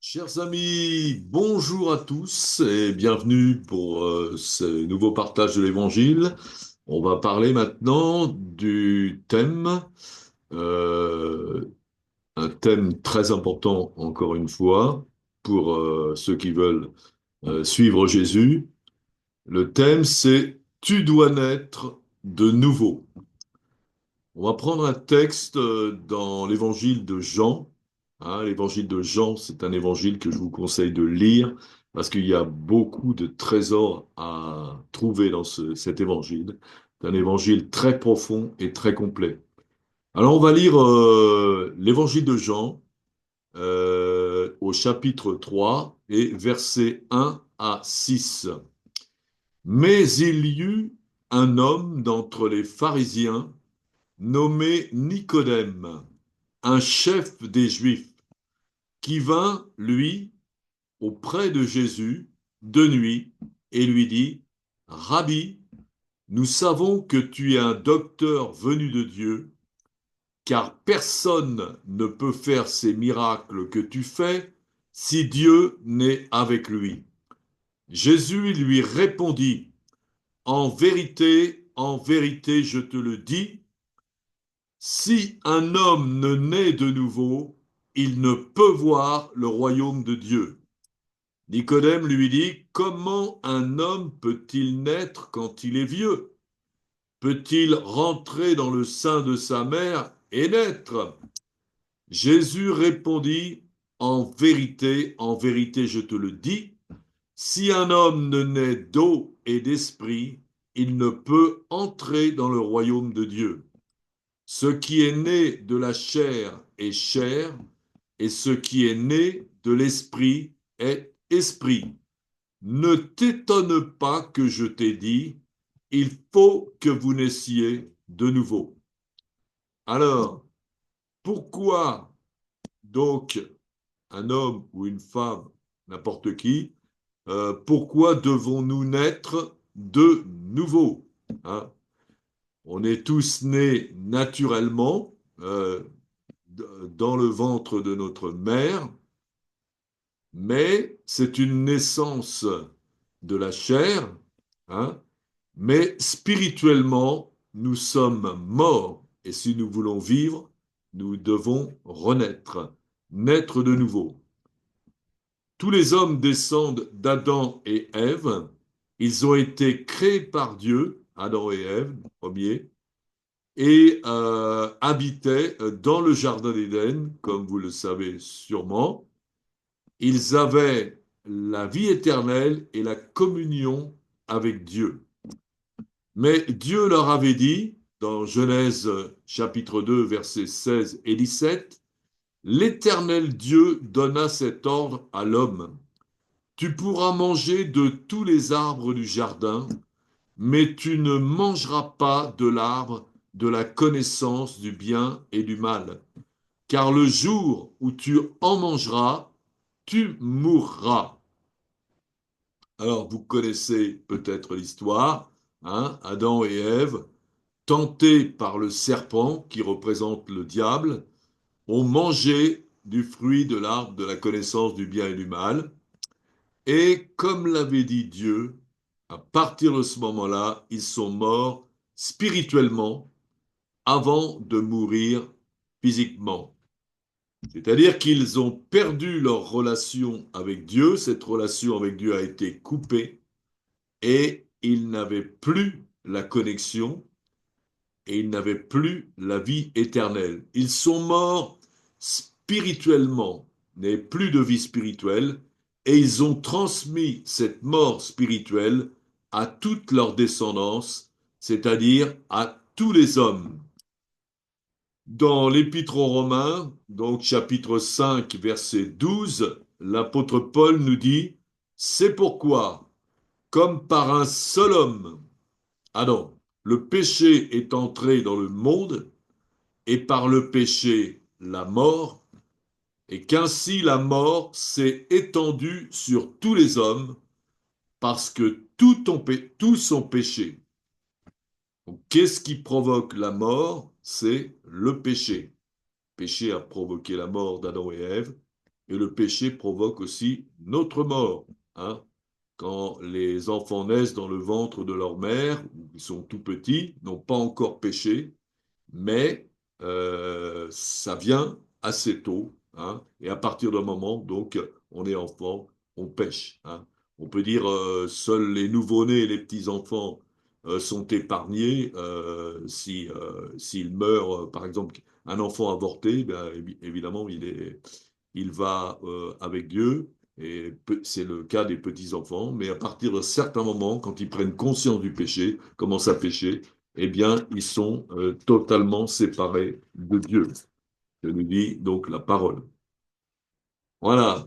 Chers amis, bonjour à tous et bienvenue pour ce nouveau partage de l'Évangile. On va parler maintenant du thème, euh, un thème très important encore une fois pour ceux qui veulent suivre Jésus. Le thème c'est Tu dois naître de nouveau. On va prendre un texte dans l'évangile de Jean. Hein, l'évangile de Jean, c'est un évangile que je vous conseille de lire parce qu'il y a beaucoup de trésors à trouver dans cet évangile. C'est un évangile très profond et très complet. Alors on va lire l'évangile de Jean au chapitre 3 et versets 1 à 6. Mais il y eut un homme d'entre les pharisiens nommé Nicodème, un chef des Juifs, qui vint, lui, auprès de Jésus de nuit et lui dit, Rabbi, nous savons que tu es un docteur venu de Dieu, car personne ne peut faire ces miracles que tu fais si Dieu n'est avec lui. Jésus lui répondit, en vérité, je te le dis, si un homme ne naît de nouveau, il ne peut voir le royaume de Dieu. Nicodème lui dit, comment un homme peut-il naître quand il est vieux? Peut-il rentrer dans le sein de sa mère et naître? Jésus répondit, en vérité, je te le dis, si un homme ne naît d'eau et d'esprit, il ne peut entrer dans le royaume de Dieu. Ce qui est né de la chair est chair, et ce qui est né de l'esprit est esprit. Ne t'étonne pas que je t'ai dit, il faut que vous naissiez de nouveau. Alors, pourquoi donc un homme ou une femme, n'importe qui, pourquoi devons-nous naître de nouveau, hein? On est tous nés naturellement, dans le ventre de notre mère, mais c'est une naissance de la chair, hein, mais spirituellement, nous sommes morts, et si nous voulons vivre, nous devons renaître, naître de nouveau. Tous les hommes descendent d'Adam et Ève, ils ont été créés par Dieu, Adam et Ève, premier, et habitaient dans le jardin d'Éden, comme vous le savez sûrement. Ils avaient la vie éternelle et la communion avec Dieu. Mais Dieu leur avait dit, dans Genèse chapitre 2, versets 16 et 17, l'Éternel Dieu donna cet ordre à l'homme. Tu pourras manger de tous les arbres du jardin, mais tu ne mangeras pas de l'arbre de la connaissance du bien et du mal, car le jour où tu en mangeras, tu mourras. Alors, vous connaissez peut-être l'histoire, hein, Adam et Ève, tentés par le serpent qui représente le diable, ont mangé du fruit de l'arbre de la connaissance du bien et du mal. Et comme l'avait dit Dieu, à partir de ce moment-là, ils sont morts spirituellement avant de mourir physiquement. C'est-à-dire qu'ils ont perdu leur relation avec Dieu, cette relation avec Dieu a été coupée et ils n'avaient plus la connexion et ils n'avaient plus la vie éternelle. Ils sont morts spirituellement, n'avaient plus de vie spirituelle et ils ont transmis cette mort spirituelle à toute leur descendance, c'est-à-dire à tous les hommes. Dans l'Épître aux Romains, donc chapitre 5, verset 12, l'apôtre Paul nous dit, c'est pourquoi, comme par un seul homme, Adam, le péché est entré dans le monde, et par le péché, la mort, et qu'ainsi la mort s'est étendue sur tous les hommes, parce que tous ont péché. Donc, qu'est-ce qui provoque la mort? C'est le péché. Le péché a provoqué la mort d'Adam et Ève, Et le péché provoque aussi notre mort. Hein. Quand les enfants naissent dans le ventre de leur mère, ils sont tout petits, n'ont pas encore péché, mais ça vient assez tôt. Hein, et à partir d'un moment, donc, on est enfant, on pêche. Hein. On peut dire seuls les nouveau-nés et les petits-enfants sont épargnés s'ils meurent, par exemple, un enfant avorté, ben, évidemment, il va avec Dieu, et c'est le cas des petits-enfants, mais à partir d'un certain moment, quand ils prennent conscience du péché, commencent à pécher, eh bien, ils sont totalement séparés de Dieu. Je nous dis donc la parole. Voilà.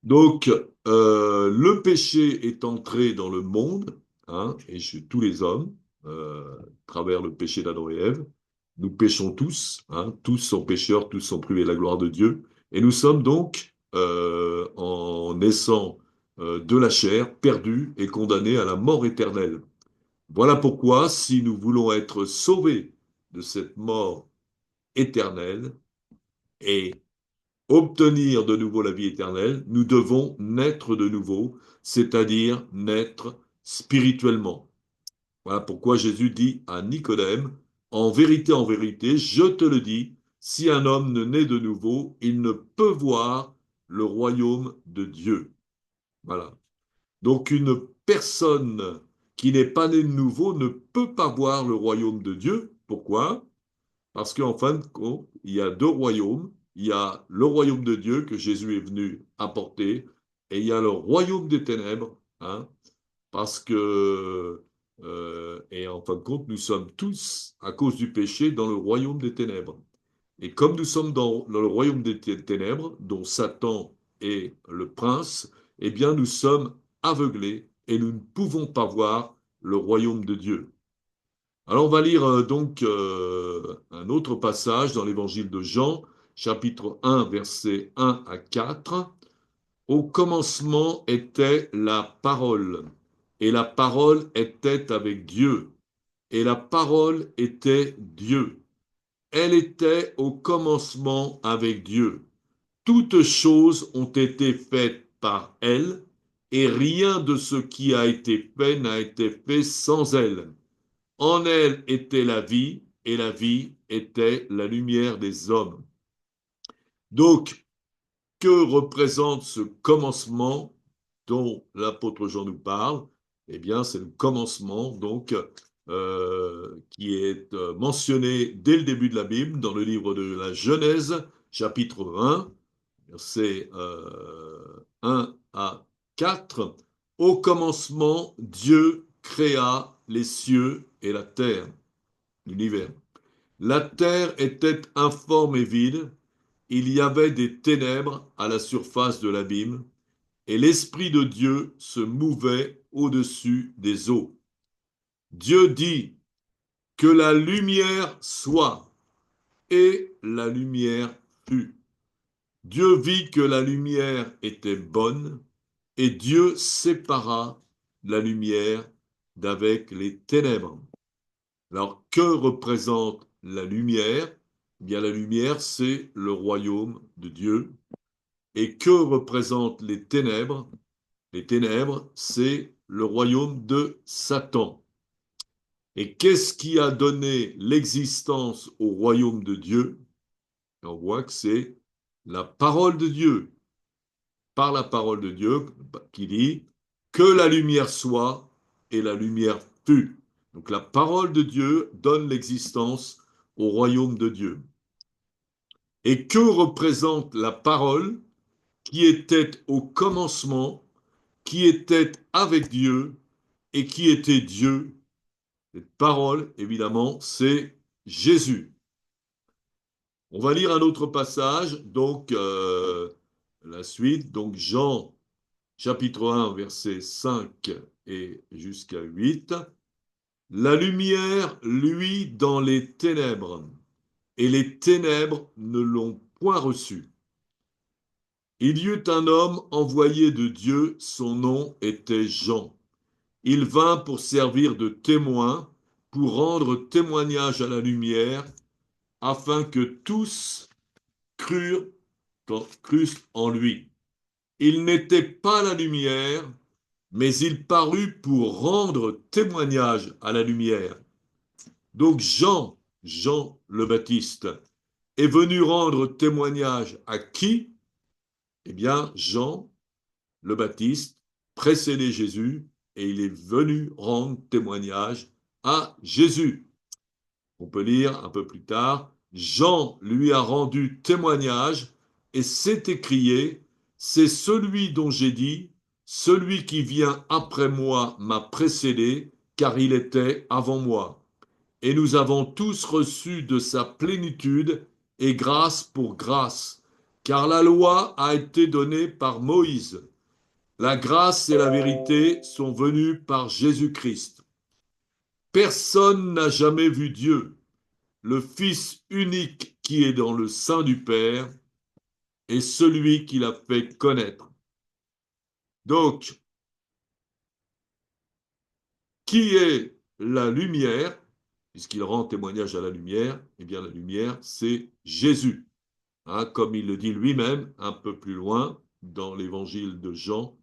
Donc, le péché est entré dans le monde, hein, et chez tous les hommes, à travers le péché d'Adam et Ève. Nous péchons tous, hein, tous sont pécheurs, tous sont privés de la gloire de Dieu. Et nous sommes donc, en naissant de la chair, perdus et condamnés à la mort éternelle. Voilà pourquoi, si nous voulons être sauvés de cette mort éternelle et obtenir de nouveau la vie éternelle, nous devons naître de nouveau, c'est-à-dire naître spirituellement. Voilà pourquoi Jésus dit à Nicodème, en vérité, je te le dis, si un homme ne naît de nouveau, il ne peut voir le royaume de Dieu. Voilà. Donc une personne qui n'est pas née de nouveau ne peut pas voir le royaume de Dieu. Pourquoi? Parce qu'en fin de compte, il y a deux royaumes. Il y a le royaume de Dieu que Jésus est venu apporter, et il y a le royaume des ténèbres, hein, parce que, et en fin de compte, nous sommes tous, à cause du péché, dans le royaume des ténèbres. Et comme nous sommes dans le royaume des ténèbres, dont Satan est le prince, eh bien nous sommes aveuglés et nous ne pouvons pas voir le royaume de Dieu. Alors on va lire donc un autre passage dans l'évangile de Jean, chapitre 1, versets 1 à 4. Au commencement était la parole, et la parole était avec Dieu, et la parole était Dieu. Elle était au commencement avec Dieu. Toutes choses ont été faites par elle, et rien de ce qui a été fait n'a été fait sans elle. En elle était la vie, et la vie était la lumière des hommes. Donc, que représente ce commencement dont l'apôtre Jean nous parle? Eh bien, c'est le commencement, donc, qui est mentionné dès le début de la Bible, dans le livre de la Genèse, chapitre 1, versets 1 à 4. Au commencement, Dieu créa les cieux et la terre, l'univers. La terre était informe et vide, il y avait des ténèbres à la surface de l'abîme, et l'Esprit de Dieu se mouvait au-dessus des eaux. Dieu dit que la lumière soit, et la lumière fut. Dieu vit que la lumière était bonne, et Dieu sépara la lumière d'avec les ténèbres. Alors, que représente la lumière? Eh bien, la lumière, c'est le royaume de Dieu. Et que représentent les ténèbres? Les ténèbres, c'est le royaume de Satan. Et qu'est-ce qui a donné l'existence au royaume de Dieu? Et on voit que c'est la parole de Dieu, par la parole de Dieu, qui dit que la lumière soit, et la lumière fut. Donc la parole de Dieu donne l'existence au royaume de Dieu. Et que représente la parole qui était au commencement, qui était avec Dieu et qui était Dieu? Cette parole, évidemment, c'est Jésus. On va lire un autre passage, donc la suite, donc Jean chapitre 1, versets 5 et jusqu'à 8. La lumière luit dans les ténèbres, et les ténèbres ne l'ont point reçue. Il y eut un homme envoyé de Dieu, son nom était Jean. Il vint pour servir de témoin, pour rendre témoignage à la lumière, afin que tous crurent crussent en lui. Il n'était pas la lumière, mais il parut pour rendre témoignage à la lumière. Donc Jean le Baptiste, est venu rendre témoignage à qui? Eh bien, Jean le Baptiste précédait Jésus et il est venu rendre témoignage à Jésus. On peut lire un peu plus tard, Jean lui a rendu témoignage et s'est écrié, c'est celui dont j'ai dit, celui qui vient après moi m'a précédé, car il était avant moi. Et nous avons tous reçu de sa plénitude et grâce pour grâce, car la loi a été donnée par Moïse. La grâce et la vérité sont venues par Jésus-Christ. Personne n'a jamais vu Dieu. Le Fils unique qui est dans le sein du Père est celui qui l'a fait connaître. Donc, qui est la lumière? Puisqu'il rend témoignage à la lumière, eh bien la lumière, c'est Jésus. Hein, comme il le dit lui-même un peu plus loin dans l'évangile de Jean,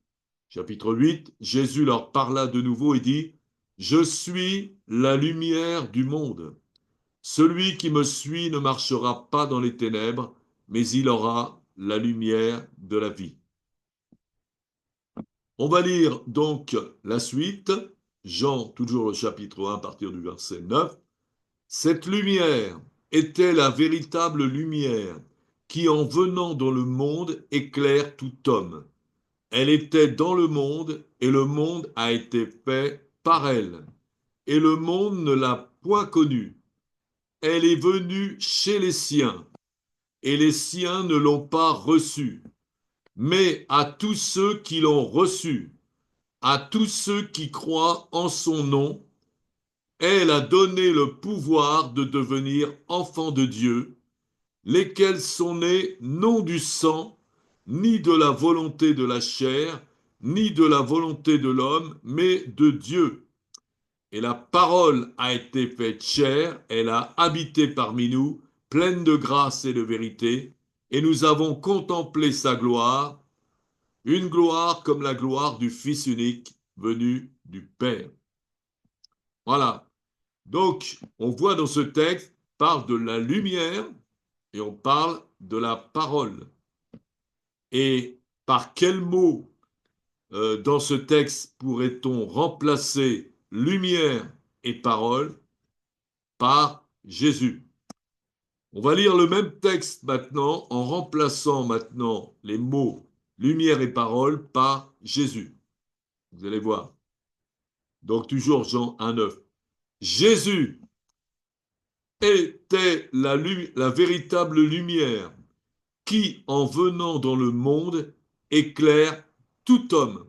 chapitre 8, Jésus leur parla de nouveau et dit, je suis la lumière du monde. Celui qui me suit ne marchera pas dans les ténèbres, mais il aura la lumière de la vie. On va lire donc la suite, Jean, toujours le chapitre 1, à partir du verset 9. Cette lumière était la véritable lumière qui, en venant dans le monde, éclaire tout homme. Elle était dans le monde et le monde a été fait par elle. Et le monde ne l'a point connue. Elle est venue chez les siens et les siens ne l'ont pas reçue. Mais à tous ceux qui l'ont reçue, à tous ceux qui croient en son nom, elle a donné le pouvoir de devenir enfants de Dieu, lesquels sont nés non du sang, ni de la volonté de la chair, ni de la volonté de l'homme, mais de Dieu. Et la parole a été faite chair, elle a habité parmi nous, pleine de grâce et de vérité, et nous avons contemplé sa gloire, une gloire comme la gloire du Fils unique venu du Père. Voilà. Donc, on voit dans ce texte, on parle de la lumière et on parle de la parole. Et par quel mot dans ce texte pourrait-on remplacer lumière et parole? Par Jésus. On va lire le même texte maintenant en remplaçant maintenant les mots lumière et parole par Jésus. Vous allez voir. Donc toujours Jean 1,9. Jésus était la véritable lumière qui, en venant dans le monde, éclaire tout homme.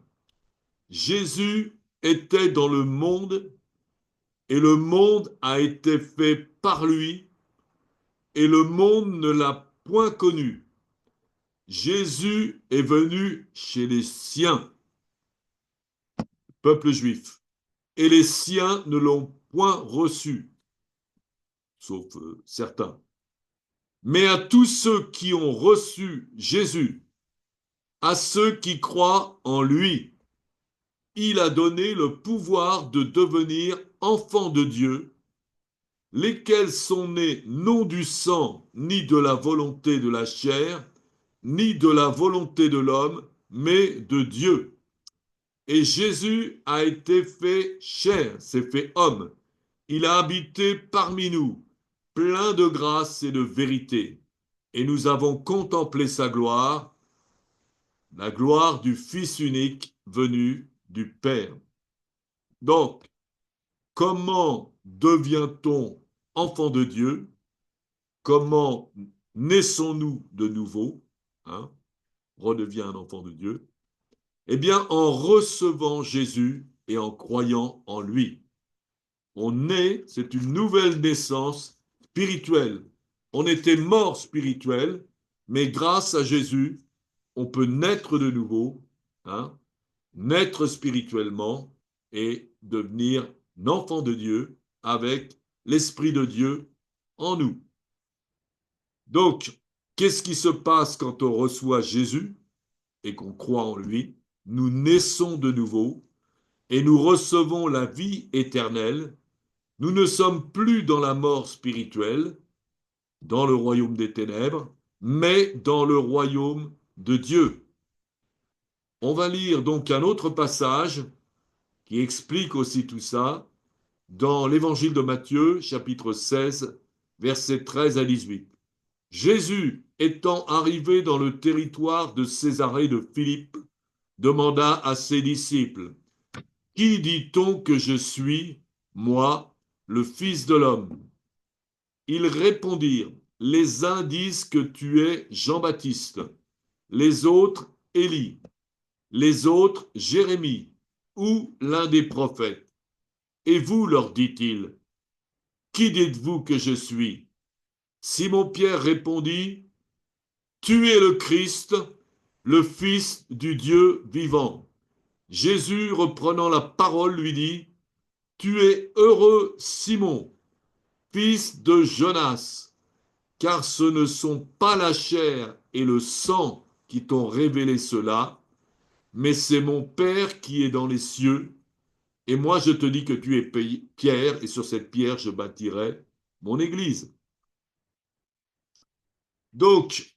Jésus était dans le monde et le monde a été fait par lui et le monde ne l'a point connu. Jésus est venu chez les siens, peuple juif, et les siens ne l'ont point reçu, sauf certains. Mais à tous ceux qui ont reçu Jésus, à ceux qui croient en lui, il a donné le pouvoir de devenir enfants de Dieu, lesquels sont nés non du sang, ni de la volonté de la chair, ni de la volonté de l'homme, mais de Dieu. Et Jésus a été fait chair, s'est fait homme. Il a habité parmi nous, plein de grâce et de vérité. Et nous avons contemplé sa gloire, la gloire du Fils unique venu du Père. Donc, comment devient-on enfant de Dieu? Comment naissons-nous de nouveau? Hein, redevient un enfant de Dieu. Eh bien, en recevant Jésus et en croyant en lui. On naît, c'est une nouvelle naissance spirituelle. On était mort spirituel, mais grâce à Jésus, on peut naître de nouveau, hein, naître spirituellement et devenir un enfant de Dieu avec l'Esprit de Dieu en nous. Donc, Qu'est-ce qui se passe quand on reçoit Jésus et qu'on croit en lui? Nous naissons de nouveau et nous recevons la vie éternelle. Nous ne sommes plus dans la mort spirituelle, dans le royaume des ténèbres, mais dans le royaume de Dieu. On va lire donc un autre passage qui explique aussi tout ça dans l'évangile de Matthieu, chapitre 16, versets 13 à 18. Jésus, étant arrivé dans le territoire de Césarée de Philippe, demanda à ses disciples, qui dit-on que je suis, moi, le Fils de l'homme? Ils répondirent, les uns disent que tu es Jean-Baptiste, les autres Élie, les autres Jérémie ou l'un des prophètes. Et vous, leur dit-il, qui dites-vous que je suis? Simon-Pierre répondit, tu es le Christ, le Fils du Dieu vivant. Jésus, reprenant la parole, lui dit, tu es heureux, Simon, fils de Jonas, car ce ne sont pas la chair et le sang qui t'ont révélé cela, mais c'est mon Père qui est dans les cieux. Et moi, je te dis que tu es Pierre, et sur cette pierre, je bâtirai mon église. Donc,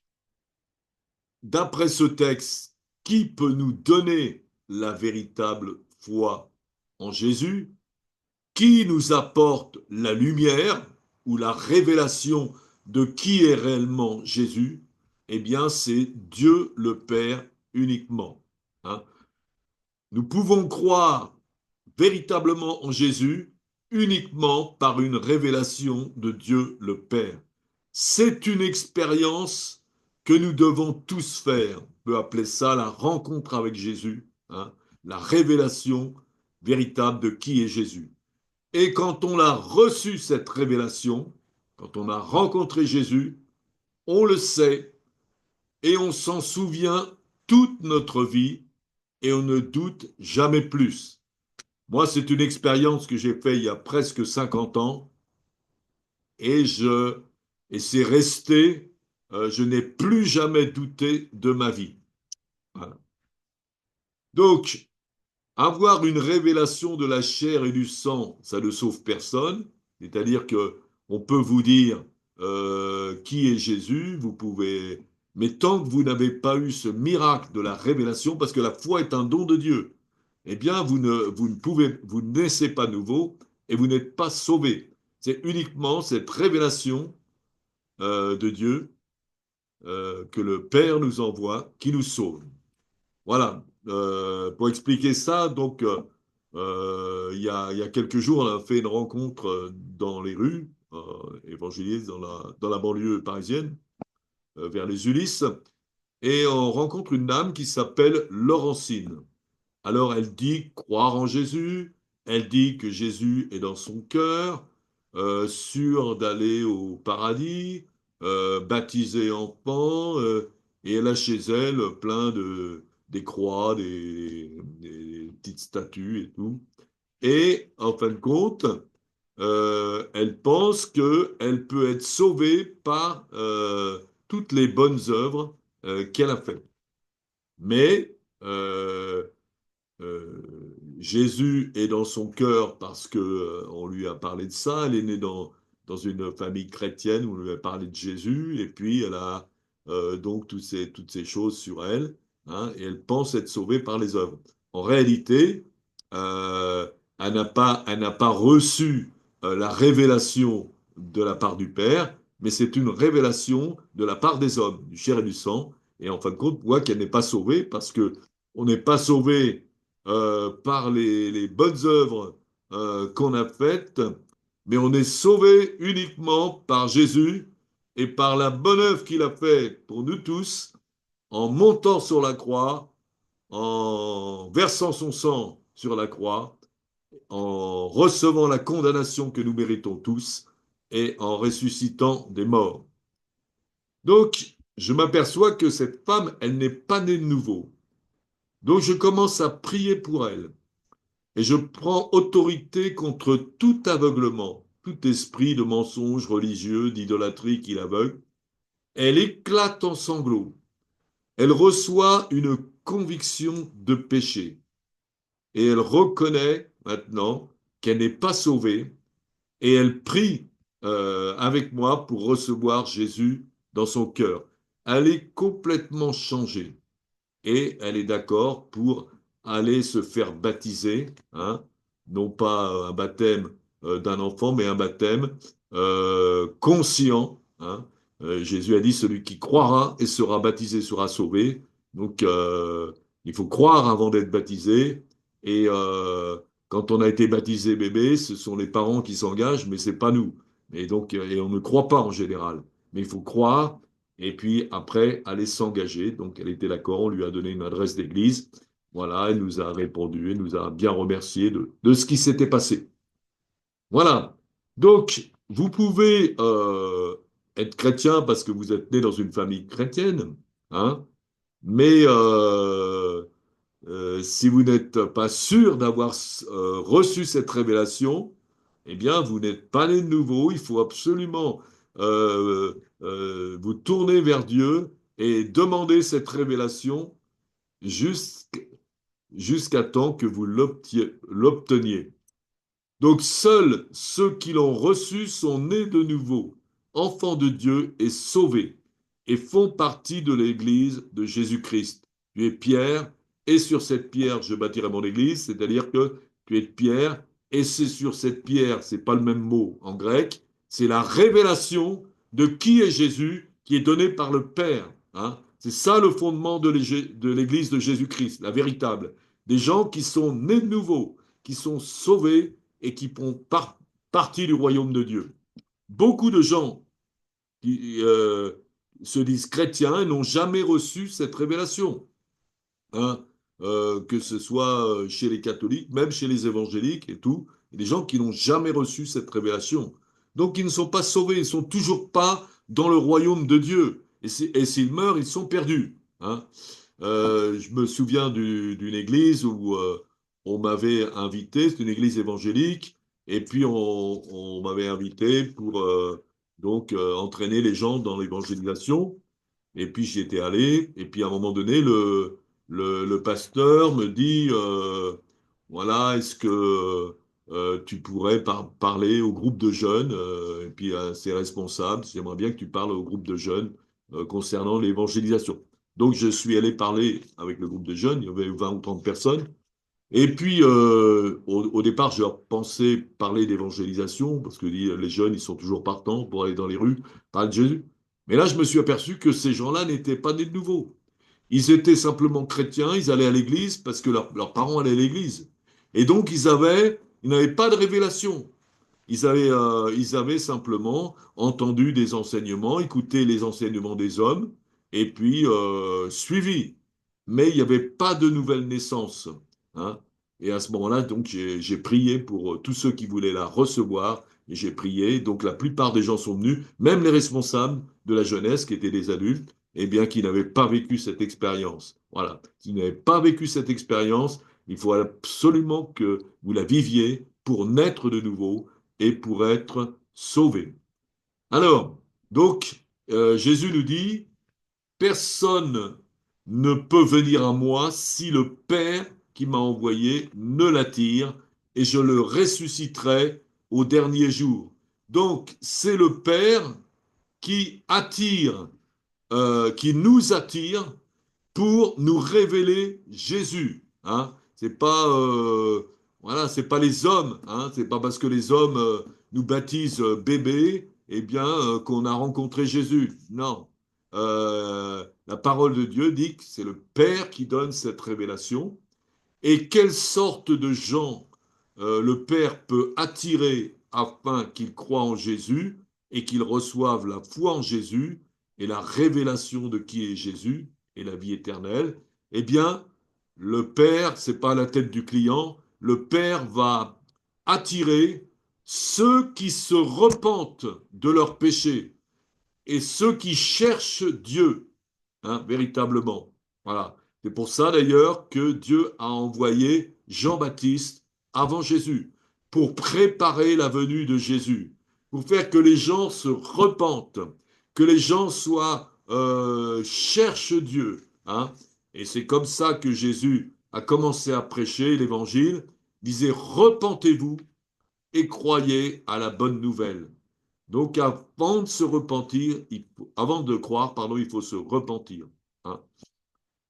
d'après ce texte, qui peut nous donner la véritable foi en Jésus? Qui nous apporte la lumière ou la révélation de qui est réellement Jésus? Eh bien, c'est Dieu le Père uniquement. Hein. Nous pouvons croire véritablement en Jésus uniquement par une révélation de Dieu le Père. C'est une expérience que nous devons tous faire. On peut appeler ça la rencontre avec Jésus, hein, la révélation véritable de qui est Jésus. Et quand on a reçu cette révélation, quand on a rencontré Jésus, on le sait et on s'en souvient toute notre vie et on ne doute jamais plus. Moi, c'est une expérience que j'ai faite il y a presque 50 ans et, et c'est resté, je n'ai plus jamais douté de ma vie. Voilà. Donc, avoir une révélation de la chair et du sang, ça ne sauve personne. C'est-à-dire que on peut vous dire qui est Jésus, vous pouvez, mais tant que vous n'avez pas eu ce miracle de la révélation, parce que la foi est un don de Dieu, eh bien vous ne pouvez, vous ne naissez pas nouveau et vous n'êtes pas sauvé. C'est uniquement cette révélation de Dieu que le Père nous envoie qui nous sauve. Voilà. Pour expliquer ça, donc, il y a quelques jours, on a fait une rencontre dans les rues, évangélistes dans la banlieue parisienne, vers les Ulysses, et on rencontre une dame qui s'appelle Laurentine. Alors elle dit croire en Jésus, elle dit que Jésus est dans son cœur, sûr d'aller au paradis, baptisée enfant, et elle a chez elle plein des croix, des petites statues et tout. Et en fin de compte, elle pense qu'elle peut être sauvée par toutes les bonnes œuvres qu'elle a faites. Mais Jésus est dans son cœur parce que on lui a parlé de ça. Elle est née dans une famille chrétienne où on lui a parlé de Jésus et puis elle a donc toutes ces choses sur elle, hein, et elle pense être sauvée par les œuvres. En réalité, euh, elle n'a pas reçu la révélation de la part du Père, mais c'est une révélation de la part des hommes, du chair et du sang. Et en fin de compte, on voit qu'elle n'est pas sauvée parce que on n'est pas sauvé par les bonnes œuvres qu'on a faites, mais on est sauvé uniquement par Jésus et par la bonne œuvre qu'il a faite pour nous tous en montant sur la croix, en versant son sang sur la croix, en recevant la condamnation que nous méritons tous et en ressuscitant des morts. Donc, je m'aperçois que cette femme, elle n'est pas née de nouveau. Donc, je commence à prier pour elle. Et je prends autorité contre tout aveuglement, tout esprit de mensonge religieux, d'idolâtrie qui l'aveugle. Elle éclate en sanglots. Elle reçoit une conviction de péché. Et elle reconnaît maintenant qu'elle n'est pas sauvée. Et elle prie avec moi pour recevoir Jésus dans son cœur. Elle est complètement changée et elle est d'accord pour aller se faire baptiser, hein, non pas un baptême d'un enfant, mais un baptême conscient. Hein. Jésus a dit, celui qui croira et sera baptisé sera sauvé. Donc, il faut croire avant d'être baptisé. Et quand on a été baptisé bébé, ce sont les parents qui s'engagent, mais c'est pas nous. Et donc, et on ne croit pas en général. Mais il faut croire et puis après aller s'engager. Donc elle était d'accord, on lui a donné une adresse d'église. Voilà, elle nous a répondu, elle nous a bien remercié de ce qui s'était passé. Voilà. Donc vous pouvez être chrétien parce que vous êtes né dans une famille chrétienne, hein, mais si vous n'êtes pas sûr d'avoir reçu cette révélation, eh bien, vous n'êtes pas né de nouveau. Il faut absolument vous tourner vers Dieu et demander cette révélation jusqu'à temps que vous l'obteniez. Donc seuls ceux qui l'ont reçu sont nés de nouveau, enfants de Dieu et sauvés, et font partie de l'Église de Jésus-Christ. Tu es Pierre, et sur cette pierre je bâtirai mon Église, c'est-à-dire que tu es Pierre, et c'est sur cette pierre, c'est pas le même mot en grec, c'est la révélation de qui est Jésus qui est donnée par le Père. Hein. C'est ça le fondement de l'Église de Jésus-Christ, la véritable. Des gens qui sont nés de nouveau, qui sont sauvés et qui font partie du royaume de Dieu. Beaucoup de gens qui se disent chrétiens et n'ont jamais reçu cette révélation. Hein. Que ce soit chez les catholiques, même chez les évangéliques et tout, et des gens qui n'ont jamais reçu cette révélation. Donc ils ne sont pas sauvés, ils ne sont toujours pas dans le royaume de Dieu. Et s'ils meurent, ils sont perdus. Hein. Je me souviens d'une église où on m'avait invité, c'est une église évangélique, et puis on m'avait invité pour entraîner les gens dans l'évangélisation. Et puis j'y étais allé, et puis à un moment donné, le pasteur me dit, voilà, est-ce que tu pourrais parler au groupe de jeunes, et puis à ses responsables, j'aimerais bien que tu parles au groupe de jeunes concernant l'évangélisation. Donc je suis allé parler avec le groupe de jeunes, il y avait 20 ou 30 personnes, et puis au départ, je leur pensais parler d'évangélisation, parce que les jeunes, ils sont toujours partants pour aller dans les rues, parler de Jésus. Mais là, je me suis aperçu que ces gens-là n'étaient pas nés de nouveau. Ils étaient simplement chrétiens, ils allaient à l'église parce que leurs parents allaient à l'église. Et donc, ils n'avaient pas de révélation. Ils avaient simplement entendu des enseignements, écouté les enseignements des hommes, et puis suivi. Mais il n'y avait pas de nouvelle naissance. Hein. Et à ce moment-là, donc, j'ai prié pour tous ceux qui voulaient la recevoir, et j'ai prié. Donc, la plupart des gens sont venus, même les responsables de la jeunesse, qui étaient des adultes, et bien qui n'avaient pas vécu cette expérience. Voilà. S'ils n'avaient pas vécu cette expérience, il faut absolument que vous la viviez pour naître de nouveau et pour être sauvés. Alors, donc, Jésus nous dit, personne ne peut venir à moi si le Père qui m'a envoyé ne l'attire, et je le ressusciterai au dernier jour. Donc, c'est le Père qui attire, qui nous attire pour nous révéler Jésus. Hein. C'est pas voilà, c'est pas les hommes. Hein. C'est pas parce que les hommes nous baptisent bébé, eh bien qu'on a rencontré Jésus. Non. La parole de Dieu dit que c'est le Père qui donne cette révélation. Et quelle sorte de gens le Père peut attirer afin qu'ils croient en Jésus et qu'ils reçoivent la foi en Jésus et la révélation de qui est Jésus et la vie éternelle? Eh bien, le Père, c'est pas la tête du client, le Père va attirer ceux qui se repentent de leurs péchés et ceux qui cherchent Dieu, hein, véritablement. Voilà. C'est pour ça d'ailleurs que Dieu a envoyé Jean-Baptiste avant Jésus, pour préparer la venue de Jésus, pour faire que les gens se repentent, que les gens cherchent Dieu. Hein. Et c'est comme ça que Jésus a commencé à prêcher l'évangile. Il disait, repentez-vous et croyez à la bonne nouvelle. Donc avant de se repentir, avant de croire, pardon, il faut se repentir. Hein.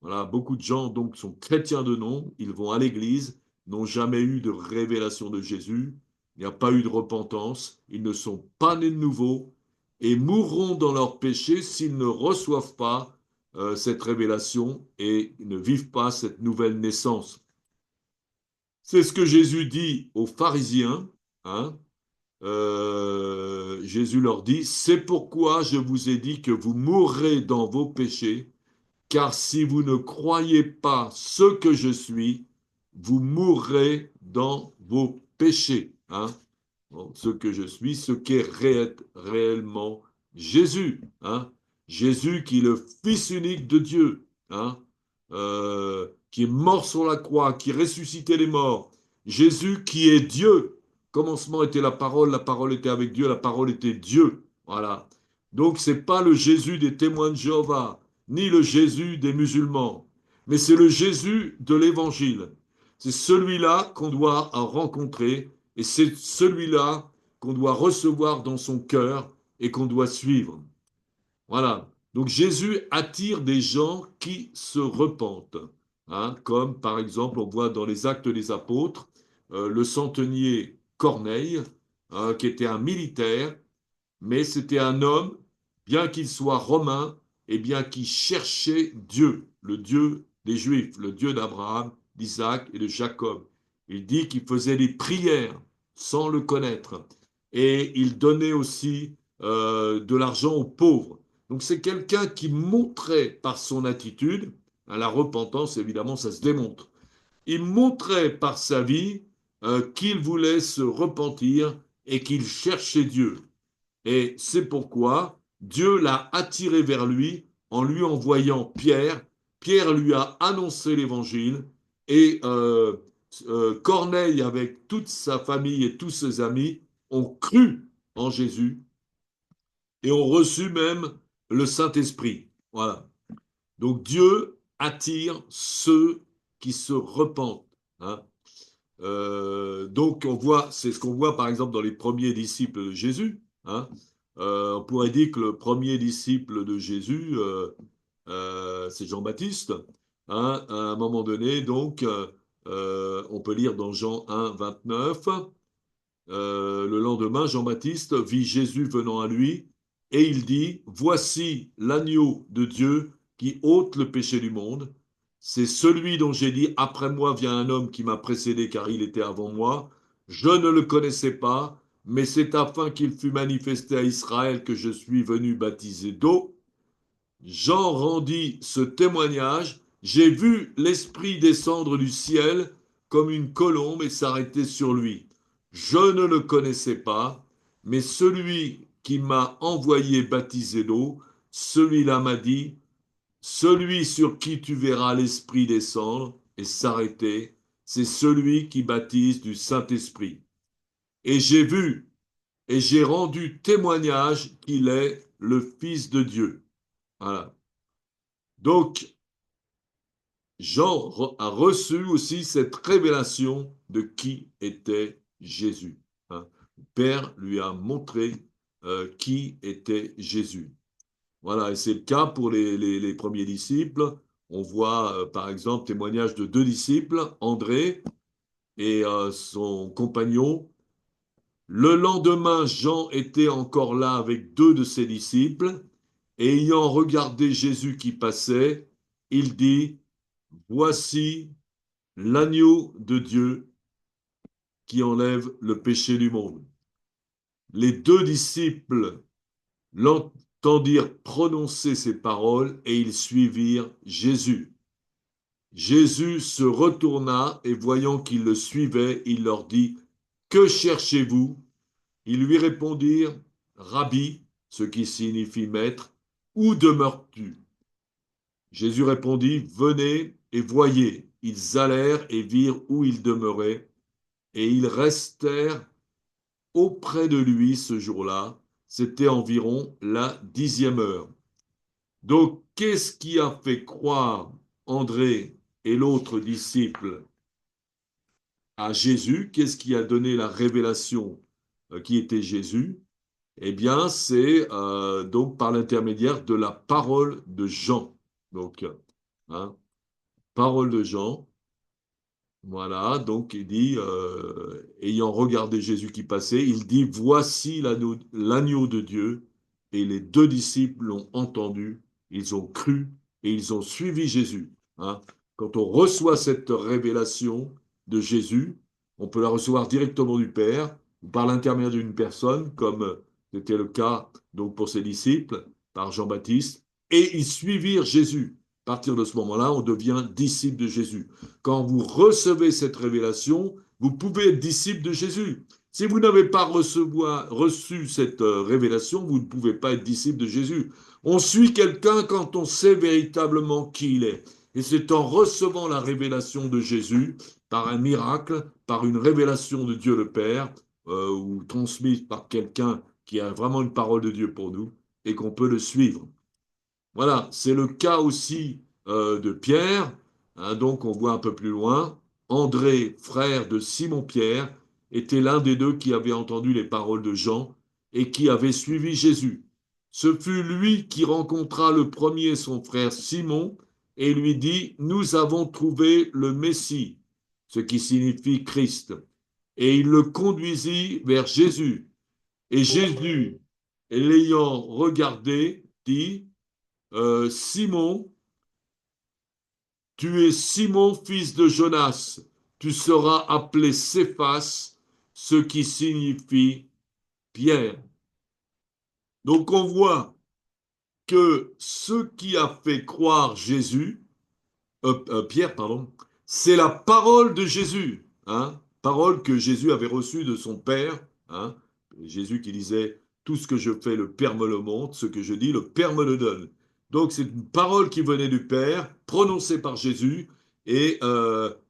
Voilà, beaucoup de gens donc sont chrétiens de nom, ils vont à l'église, n'ont jamais eu de révélation de Jésus, il n'y a pas eu de repentance, ils ne sont pas nés de nouveau et mourront dans leur péché s'ils ne reçoivent pas cette révélation et ne vivent pas cette nouvelle naissance. C'est ce que Jésus dit aux pharisiens. Hein. Jésus leur dit, c'est pourquoi je vous ai dit que vous mourrez dans vos péchés, car si vous ne croyez pas ce que je suis, vous mourrez dans vos péchés. Hein. Bon, ce que je suis, ce qu'est réellement Jésus. Hein. Jésus qui est le Fils unique de Dieu, hein. Qui est mort sur la croix, qui ressuscitait les morts. Jésus qui est Dieu. Commencement était la parole était avec Dieu, la parole était Dieu. Voilà. Donc c'est pas le Jésus des témoins de Jéhovah, ni le Jésus des musulmans, mais c'est le Jésus de l'Évangile. C'est celui-là qu'on doit rencontrer et c'est celui-là qu'on doit recevoir dans son cœur et qu'on doit suivre. Voilà. Donc Jésus attire des gens qui se repentent. Hein, comme par exemple, on voit dans les Actes des Apôtres, le centenier Corneille, qui était un militaire, mais c'était un homme, bien qu'il soit romain, et bien qu'il cherchait Dieu, le Dieu des Juifs, le Dieu d'Abraham, d'Isaac et de Jacob. Il dit qu'il faisait des prières sans le connaître, et il donnait aussi de l'argent aux pauvres. Donc c'est quelqu'un qui montrait par son attitude, à la repentance évidemment ça se démontre, il montrait par sa vie qu'il voulait se repentir et qu'il cherchait Dieu. Et c'est pourquoi Dieu l'a attiré vers lui en lui envoyant Pierre. Pierre lui a annoncé l'évangile et Corneille, avec toute sa famille et tous ses amis, ont cru en Jésus et ont reçu même le Saint-Esprit. Voilà. Donc Dieu attire ceux qui se repentent. Hein. Donc on voit, c'est ce qu'on voit par exemple dans les premiers disciples de Jésus. Hein. On pourrait dire que le premier disciple de Jésus, c'est Jean-Baptiste. Hein. À un moment donné, donc, on peut lire dans Jean 1, 29, le lendemain, Jean-Baptiste vit Jésus venant à lui et il dit, voici l'agneau de Dieu qui ôte le péché du monde. C'est celui dont j'ai dit, après moi vient un homme qui m'a précédé car il était avant moi. Je ne le connaissais pas, mais c'est afin qu'il fût manifesté à Israël que je suis venu baptiser d'eau. Jean rendit ce témoignage. J'ai vu l'Esprit descendre du ciel comme une colombe et s'arrêter sur lui. Je ne le connaissais pas, mais celui qui m'a envoyé baptiser d'eau, celui-là m'a dit, celui sur qui tu verras l'Esprit descendre et s'arrêter, c'est celui qui baptise du Saint-Esprit. Et j'ai vu et j'ai rendu témoignage qu'il est le Fils de Dieu. Voilà. Donc, Jean a reçu aussi cette révélation de qui était Jésus. Hein. Le Père lui a montré qui était Jésus. Voilà, et c'est le cas pour les premiers disciples. On voit par exemple témoignage de deux disciples, André et son compagnon. Le lendemain, Jean était encore là avec deux de ses disciples, et ayant regardé Jésus qui passait, il dit, voici l'agneau de Dieu qui enlève le péché du monde. Les deux disciples l'entendirent prononcer ces paroles et ils suivirent Jésus. Jésus se retourna et voyant qu'ils le suivaient, il leur dit, que cherchez-vous? Ils lui répondirent, Rabbi, ce qui signifie maître, où demeures-tu? Jésus répondit, venez et voyez. Ils allèrent et virent où il demeurait, et ils restèrent auprès de lui ce jour-là. c'était environ la 10e heure. Donc, qu'est-ce qui a fait croire André et l'autre disciple à Jésus? Qu'est-ce qui a donné la révélation qui était Jésus? Eh bien, c'est donc par l'intermédiaire de la parole de Jean. Donc, hein, parole de Jean. Voilà, donc il dit, ayant regardé Jésus qui passait, il dit, voici l'agneau de Dieu. Et les deux disciples l'ont entendu, ils ont cru et ils ont suivi Jésus. Hein. Quand on reçoit cette révélation de Jésus, on peut la recevoir directement du Père ou par l'intermédiaire d'une personne, comme c'était le cas donc pour ses disciples, par Jean-Baptiste, et ils suivirent Jésus. À partir de ce moment-là, on devient disciple de Jésus. Quand vous recevez cette révélation, vous pouvez être disciple de Jésus. Si vous n'avez pas reçu cette révélation, vous ne pouvez pas être disciple de Jésus. On suit quelqu'un quand on sait véritablement qui il est. Et c'est en recevant la révélation de Jésus, par un miracle, par une révélation de Dieu le Père, ou transmise par quelqu'un qui a vraiment une parole de Dieu pour nous, et qu'on peut le suivre. Voilà, c'est le cas aussi de Pierre. Hein, donc on voit un peu plus loin. André, frère de Simon-Pierre, était l'un des deux qui avait entendu les paroles de Jean et qui avait suivi Jésus. Ce fut lui qui rencontra le premier son frère Simon et lui dit, nous avons trouvé le Messie, ce qui signifie Christ. Et il le conduisit vers Jésus. Et Jésus, l'ayant regardé, dit, Simon, tu es Simon, fils de Jonas, tu seras appelé Céphas, ce qui signifie Pierre. Donc on voit que ce qui a fait croire Jésus, Pierre, pardon, c'est la parole de Jésus, hein, parole que Jésus avait reçue de son Père, hein, Jésus qui disait tout ce que je fais, le Père me le montre, ce que je dis, le Père me le donne. Donc c'est une parole qui venait du Père, prononcée par Jésus, et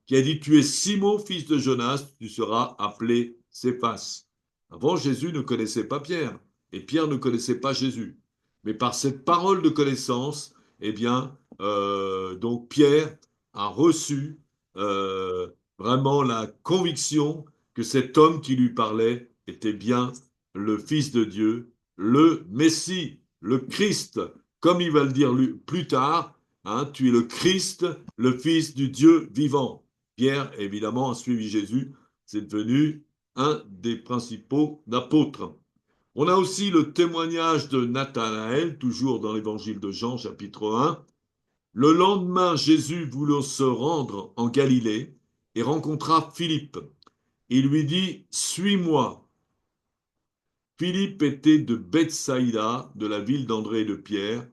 qui a dit tu es Simon, fils de Jonas, tu seras appelé Céphas. Avant, Jésus ne connaissait pas Pierre, et Pierre ne connaissait pas Jésus. Mais par cette parole de connaissance, eh bien, donc Pierre a reçu vraiment la conviction que cet homme qui lui parlait était bien le Fils de Dieu, le Messie, le Christ, comme il va le dire plus tard, hein, tu es le Christ, le Fils du Dieu vivant. Pierre, évidemment, a suivi Jésus, c'est devenu un des principaux apôtres. On a aussi le témoignage de Nathanaël, toujours dans l'évangile de Jean, chapitre 1. Le lendemain, Jésus voulut se rendre en Galilée et rencontra Philippe. Il lui dit, suis-moi. Philippe était de Bethsaïda, de la ville d'André et de Pierre,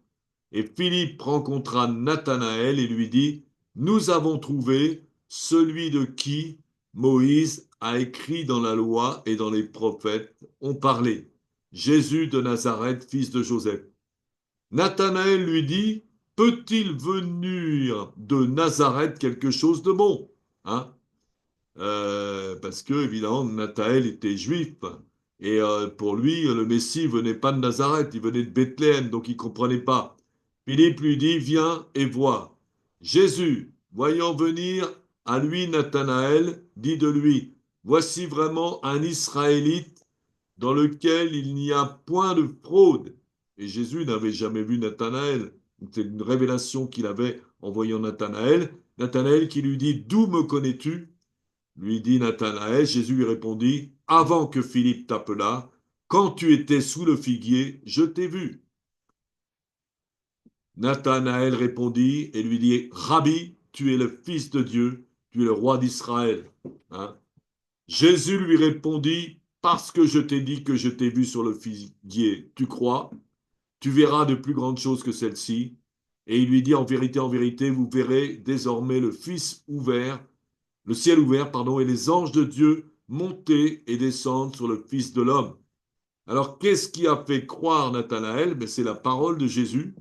et Philippe rencontra Nathanaël et lui dit, nous avons trouvé celui de qui Moïse a écrit dans la loi et dans les prophètes ont parlé, Jésus de Nazareth, fils de Joseph. Nathanaël lui dit, peut-il venir de Nazareth quelque chose de bon, hein? Parce que, évidemment, Nathanaël était juif. Et pour lui, le Messie venait pas de Nazareth, il venait de Bethléem, donc il ne comprenait pas. Philippe lui dit, viens et vois. Jésus, voyant venir à lui Nathanaël, dit de lui, voici vraiment un Israélite dans lequel il n'y a point de fraude. Et Jésus n'avait jamais vu Nathanaël. C'est une révélation qu'il avait en voyant Nathanaël. Nathanaël qui lui dit, d'où me connais-tu? Lui dit Nathanaël, Jésus lui répondit, avant que Philippe t'appelât, quand tu étais sous le figuier, je t'ai vu. Nathanaël répondit et lui dit, Rabbi, tu es le Fils de Dieu, tu es le roi d'Israël. Hein? Jésus lui répondit, parce que je t'ai dit que je t'ai vu sur le figuier, tu crois? Tu verras de plus grandes choses que celles-ci. Et il lui dit, en vérité, vous verrez désormais le Fils ouvert, le ciel ouvert, pardon, et les anges de Dieu monter et descendre sur le Fils de l'homme. Alors, qu'est-ce qui a fait croire Nathanaël? Ben, c'est la parole de Jésus,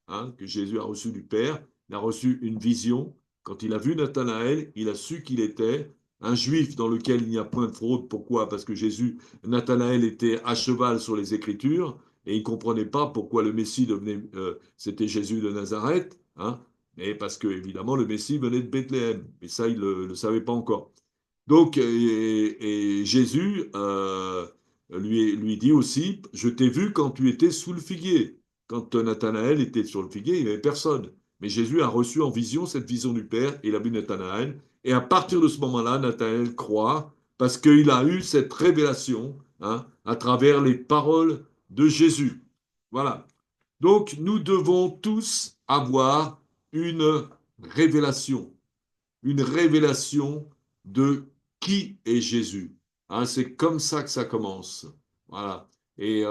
hein, que Jésus a reçue du Père. Il a reçu une vision. Quand il a vu Nathanaël, il a su qu'il était un juif dans lequel il n'y a point de fraude. Pourquoi? Parce que Nathanaël était à cheval sur les Écritures et il ne comprenait pas pourquoi le Messie devenait, c'était Jésus de Nazareth, hein, et parce que évidemment le Messie venait de Bethléem. Et ça, il ne le savait pas encore. Donc, et Jésus lui dit aussi, je t'ai vu quand tu étais sous le figuier. Quand Nathanaël était sur le figuier, il n'y avait personne. Mais Jésus a reçu en vision cette vision du Père, il a vu Nathanaël. Et à partir de ce moment-là, Nathanaël croit parce qu'il a eu cette révélation, hein, à travers les paroles de Jésus. Voilà. Donc, nous devons tous avoir une révélation une révélation de qui est Jésus. Hein, c'est comme ça que ça commence. Voilà. Et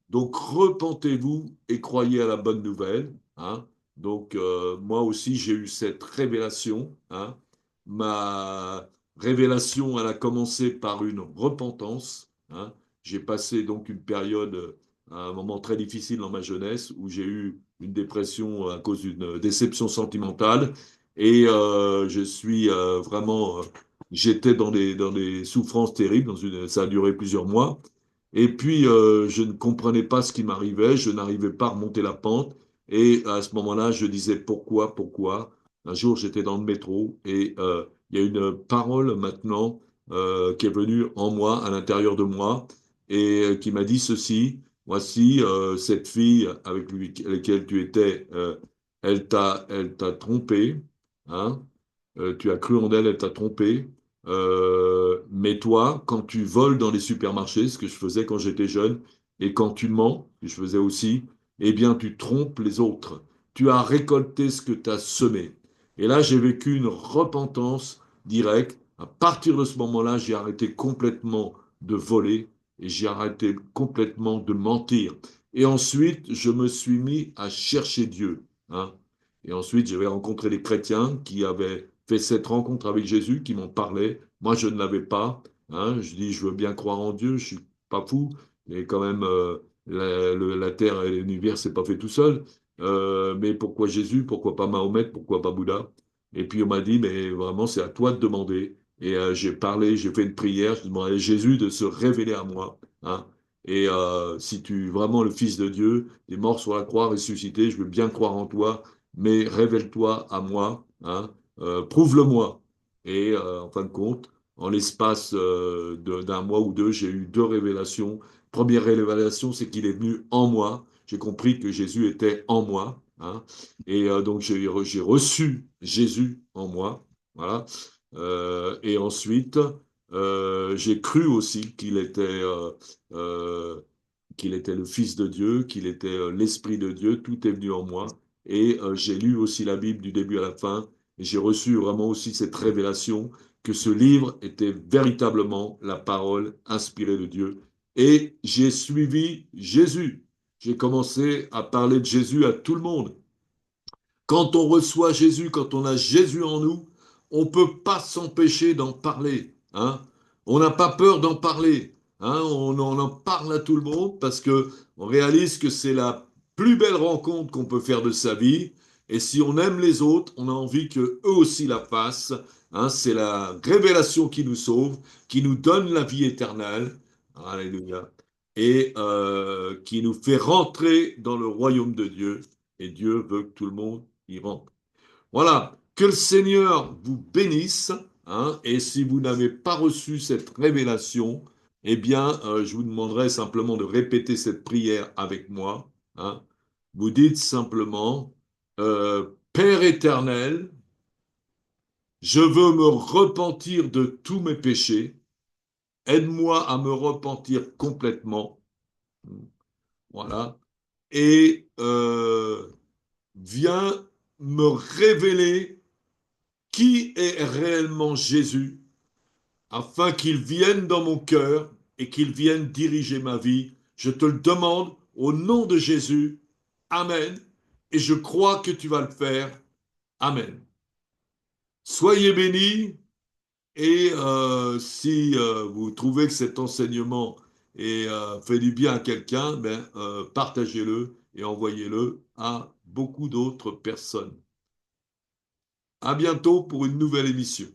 donc, repentez-vous et croyez à la bonne nouvelle. Hein. Donc, moi aussi, j'ai eu cette révélation. Hein. Ma révélation, elle a commencé par une repentance. Hein. J'ai passé donc une période, un moment très difficile dans ma jeunesse où j'ai eu une dépression à cause d'une déception sentimentale. Et je suis vraiment, j'étais dans des souffrances terribles, ça a duré plusieurs mois. Et puis, je ne comprenais pas ce qui m'arrivait, je n'arrivais pas à remonter la pente. Et à ce moment-là, je disais pourquoi, pourquoi. Un jour, j'étais dans le métro et il y a une parole maintenant qui est venue en moi, à l'intérieur de moi, et qui m'a dit ceci. Voici cette fille laquelle tu étais, elle t'a trompé, hein, tu as cru en elle, elle t'a trompé. Mais toi, quand tu voles dans les supermarchés, ce que je faisais quand j'étais jeune, et quand tu mens, ce que je faisais aussi, eh bien, tu trompes les autres. Tu as récolté ce que tu as semé. Et là, j'ai vécu une repentance directe. À partir de ce moment-là, j'ai arrêté complètement de voler et j'ai arrêté complètement de mentir. Et ensuite, je me suis mis à chercher Dieu. Hein. Et ensuite, j'avais rencontré des chrétiens qui avaient fait cette rencontre avec Jésus, qui m'en parlaient. Moi, je ne l'avais pas. Hein. Je dis, je veux bien croire en Dieu, je suis pas fou. Et quand même, la terre et l'univers, c'est pas fait tout seul. Mais pourquoi Jésus? Pourquoi pas Mahomet? Pourquoi pas Bouddha? Et puis on m'a dit, mais vraiment, c'est à toi de demander. Et j'ai parlé, j'ai fait une prière, je demandais à Jésus de se révéler à moi. Hein. Et si tu es vraiment le Fils de Dieu, tu es mort sur la croix, ressuscité, je veux bien croire en toi, mais révèle-toi à moi, hein, prouve-le-moi. Et en fin de compte, en l'espace d'un mois ou deux, j'ai eu deux révélations. Première révélation, c'est qu'il est venu en moi. J'ai compris que Jésus était en moi. Hein, et donc j'ai reçu Jésus en moi. Voilà. Et ensuite, j'ai cru aussi qu'il était le Fils de Dieu, qu'il était l'Esprit de Dieu, tout est venu en moi. Et j'ai lu aussi la Bible du début à la fin, et j'ai reçu vraiment aussi cette révélation que ce livre était véritablement la parole inspirée de Dieu. Et j'ai suivi Jésus. J'ai commencé à parler de Jésus à tout le monde. Quand on reçoit Jésus, quand on a Jésus en nous, on ne peut pas s'empêcher d'en parler. Hein. On n'a pas peur d'en parler. Hein. On en parle à tout le monde parce que on réalise que c'est la plus belle rencontre qu'on peut faire de sa vie. Et si on aime les autres, on a envie que eux aussi la fassent. Hein. C'est la révélation qui nous sauve, qui nous donne la vie éternelle. Alléluia. Et qui nous fait rentrer dans le royaume de Dieu. Et Dieu veut que tout le monde y rentre. Voilà, que le Seigneur vous bénisse. Hein, et si vous n'avez pas reçu cette révélation, eh bien, je vous demanderai simplement de répéter cette prière avec moi. Hein. Vous dites simplement, Père éternel, je veux me repentir de tous mes péchés. Aide-moi à me repentir complètement. Voilà. Et viens me révéler qui est réellement Jésus, afin qu'il vienne dans mon cœur et qu'il vienne diriger ma vie. Je te le demande au nom de Jésus. Amen. Et je crois que tu vas le faire. Amen. Soyez bénis et si vous trouvez que cet enseignement fait du bien à quelqu'un, ben, partagez-le et envoyez-le à beaucoup d'autres personnes. À bientôt pour une nouvelle émission.